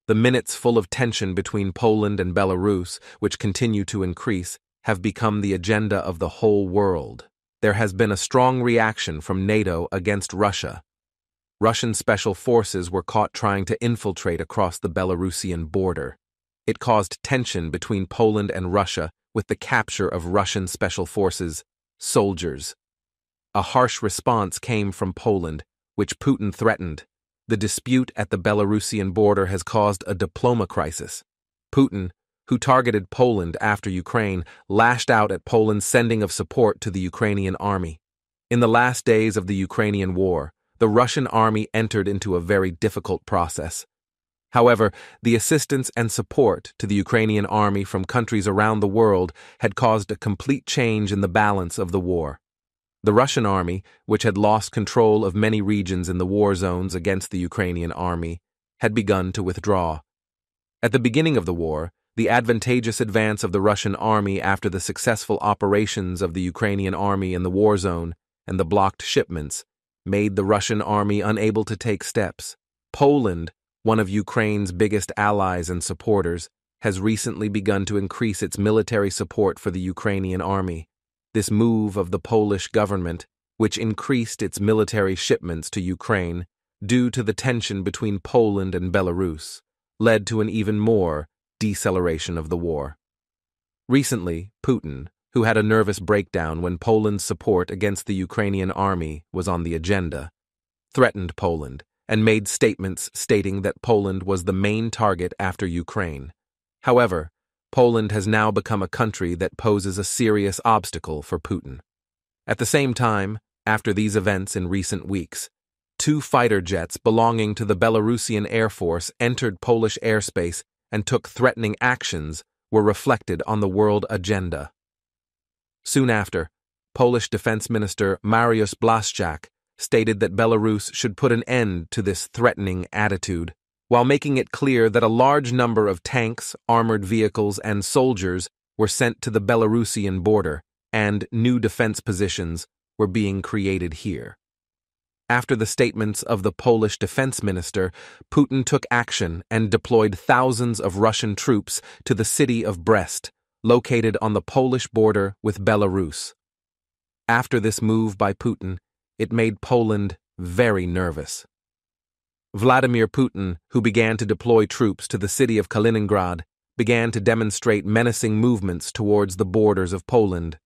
The minutes full of tension between Poland and Belarus, which continue to increase, have become the agenda of the whole world. There has been a strong reaction from NATO against Russia. Russian special forces were caught trying to infiltrate across the Belarusian border. It caused tension between Poland and Russia with the capture of Russian special forces, soldiers. A harsh response came from Poland, which Putin threatened. The dispute at the Belarusian border has caused a diploma crisis. Putin, who targeted Poland after Ukraine, lashed out at Poland's sending of support to the Ukrainian army. In the last days of the Ukrainian war, the Russian army entered into a very difficult process. However, the assistance and support to the Ukrainian army from countries around the world had caused a complete change in the balance of the war. The Russian army, which had lost control of many regions in the war zones against the Ukrainian army, had begun to withdraw. At the beginning of the war, the advantageous advance of the Russian army after the successful operations of the Ukrainian army in the war zone and the blocked shipments made the Russian army unable to take steps. Poland, one of Ukraine's biggest allies and supporters, has recently begun to increase its military support for the Ukrainian army. This move of the Polish government, which increased its military shipments to Ukraine due to the tension between Poland and Belarus, led to an even more deceleration of the war. Recently, Putin, who had a nervous breakdown when Poland's support against the Ukrainian army was on the agenda, threatened Poland and made statements stating that Poland was the main target after Ukraine. However, Poland has now become a country that poses a serious obstacle for Putin. At the same time, after these events in recent weeks, 2 fighter jets belonging to the Belarusian Air Force entered Polish airspace and took threatening actions were reflected on the world agenda. Soon after, Polish Defense Minister Mariusz Błaszczak stated that Belarus should put an end to this threatening attitude, while making it clear that a large number of tanks, armored vehicles, and soldiers were sent to the Belarusian border, and new defense positions were being created here. After the statements of the Polish defense minister, Putin took action and deployed thousands of Russian troops to the city of Brest, located on the Polish border with Belarus. After this move by Putin, it made Poland very nervous. Vladimir Putin, who began to deploy troops to the city of Kaliningrad, began to demonstrate menacing movements towards the borders of Poland.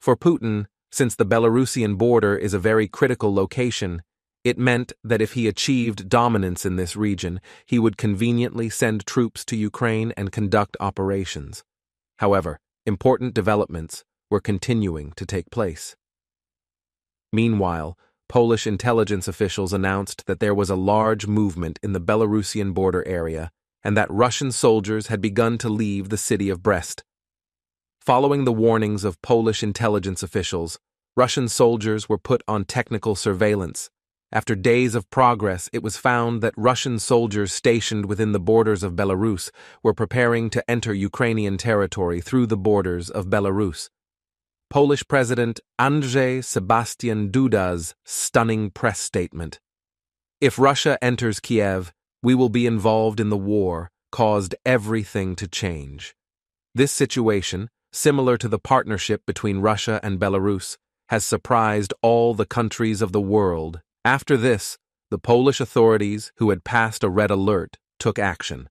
For Putin, since the Belarusian border is a very critical location, it meant that if he achieved dominance in this region, he would conveniently send troops to Ukraine and conduct operations. However, important developments were continuing to take place. Meanwhile, Polish intelligence officials announced that there was a large movement in the Belarusian border area and that Russian soldiers had begun to leave the city of Brest. Following the warnings of Polish intelligence officials, Russian soldiers were put on technical surveillance. After days of progress, it was found that Russian soldiers stationed within the borders of Belarus were preparing to enter Ukrainian territory through the borders of Belarus. Polish President Andrzej Sebastian Duda's stunning press statement, "If Russia enters Kiev, we will be involved in the war," caused everything to change. This situation, similar to the partnership between Russia and Belarus, has surprised all the countries of the world. After this, the Polish authorities, who had passed a red alert, took action.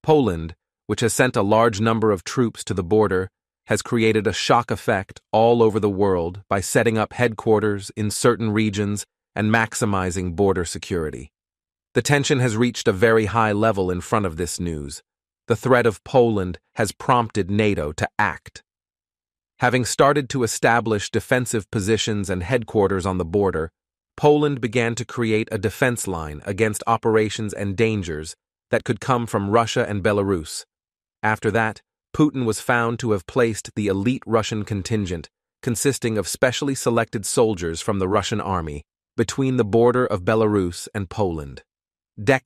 Poland, which has sent a large number of troops to the border, has created a shock effect all over the world by setting up headquarters in certain regions and maximizing border security. The tension has reached a very high level in front of this news. The threat of Poland has prompted NATO to act. Having started to establish defensive positions and headquarters on the border, Poland began to create a defense line against operations and dangers that could come from Russia and Belarus. After that, Putin was found to have placed the elite Russian contingent, consisting of specially selected soldiers from the Russian army, between the border of Belarus and Poland.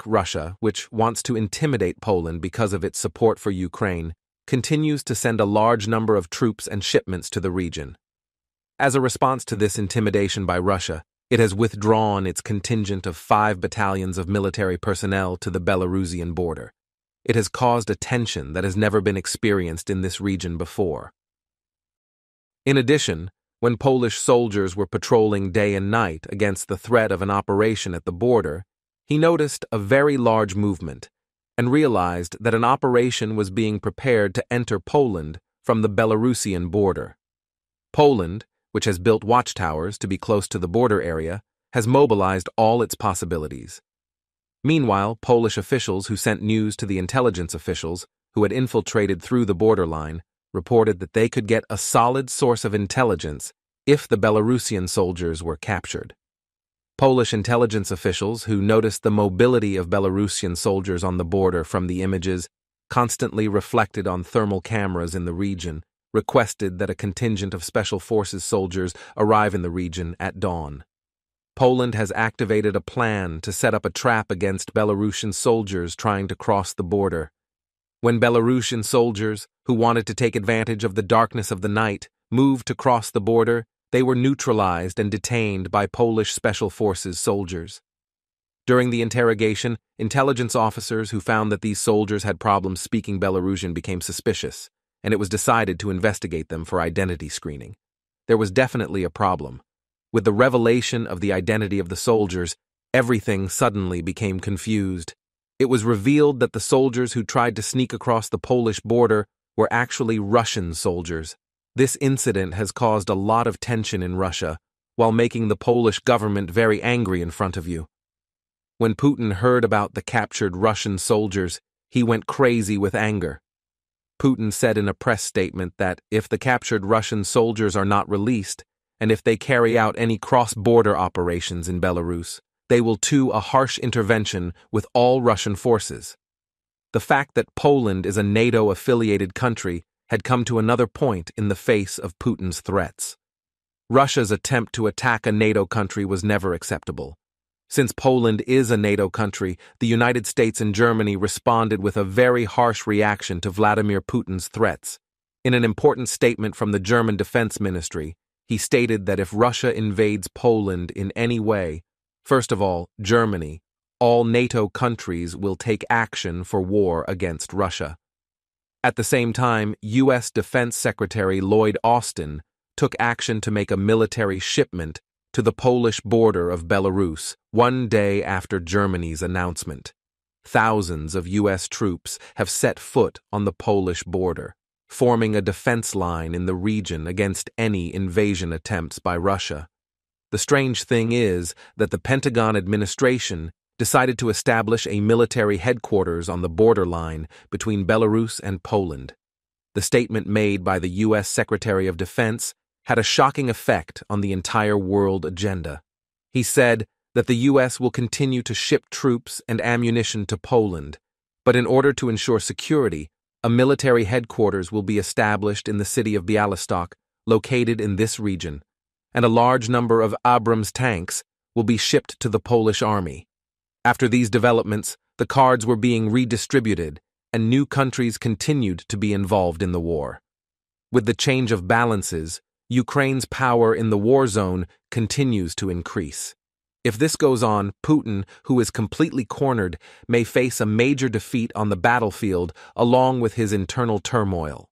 Russia, which wants to intimidate Poland because of its support for Ukraine, continues to send a large number of troops and shipments to the region. As a response to this intimidation by Russia, It has withdrawn its contingent of 5 battalions of military personnel to the Belarusian border. It has caused a tension that has never been experienced in this region before. In addition, when Polish soldiers were patrolling day and night against the threat of an operation at the border, he noticed a very large movement and realized that an operation was being prepared to enter Poland from the Belarusian border. Poland, which has built watchtowers to be close to the border area, has mobilized all its possibilities. Meanwhile, Polish officials who sent news to the intelligence officials who had infiltrated through the borderline reported that they could get a solid source of intelligence if the Belarusian soldiers were captured. Polish intelligence officials who noticed the mobility of Belarusian soldiers on the border from the images constantly reflected on thermal cameras in the region requested that a contingent of Special Forces soldiers arrive in the region at dawn. Poland has activated a plan to set up a trap against Belarusian soldiers trying to cross the border. When Belarusian soldiers, who wanted to take advantage of the darkness of the night, moved to cross the border, they were neutralized and detained by Polish Special Forces soldiers. During the interrogation, intelligence officers who found that these soldiers had problems speaking Belarusian became suspicious, and it was decided to investigate them for identity screening. There was definitely a problem. With the revelation of the identity of the soldiers, everything suddenly became confused. It was revealed that the soldiers who tried to sneak across the Polish border were actually Russian soldiers. This incident has caused a lot of tension in Russia, while making the Polish government very angry in front of you. When Putin heard about the captured Russian soldiers, he went crazy with anger. Putin said in a press statement that if the captured Russian soldiers are not released, and if they carry out any cross-border operations in Belarus, they will do a harsh intervention with all Russian forces. The fact that Poland is a NATO-affiliated country had come to another point in the face of Putin's threats. Russia's attempt to attack a NATO country was never acceptable. Since Poland is a NATO country, the United States and Germany responded with a very harsh reaction to Vladimir Putin's threats. In an important statement from the German Defense Ministry, he stated that if Russia invades Poland in any way, first of all, Germany, all NATO countries will take action for war against Russia. At the same time, U.S. Defense Secretary Lloyd Austin took action to make a military shipment to the Polish border of Belarus 1 day after Germany's announcement. Thousands of U.S. troops have set foot on the Polish border, forming a defense line in the region against any invasion attempts by Russia. The strange thing is that the Pentagon administration decided to establish a military headquarters on the borderline between Belarus and Poland. The statement made by the U.S. Secretary of Defense had a shocking effect on the entire world agenda. He said that the U.S. will continue to ship troops and ammunition to Poland, but in order to ensure security, a military headquarters will be established in the city of Białystok, located in this region, and a large number of Abrams tanks will be shipped to the Polish army. After these developments, the cards were being redistributed, and new countries continued to be involved in the war. With the change of balances, Ukraine's power in the war zone continues to increase. If this goes on, Putin, who is completely cornered, may face a major defeat on the battlefield along with his internal turmoil.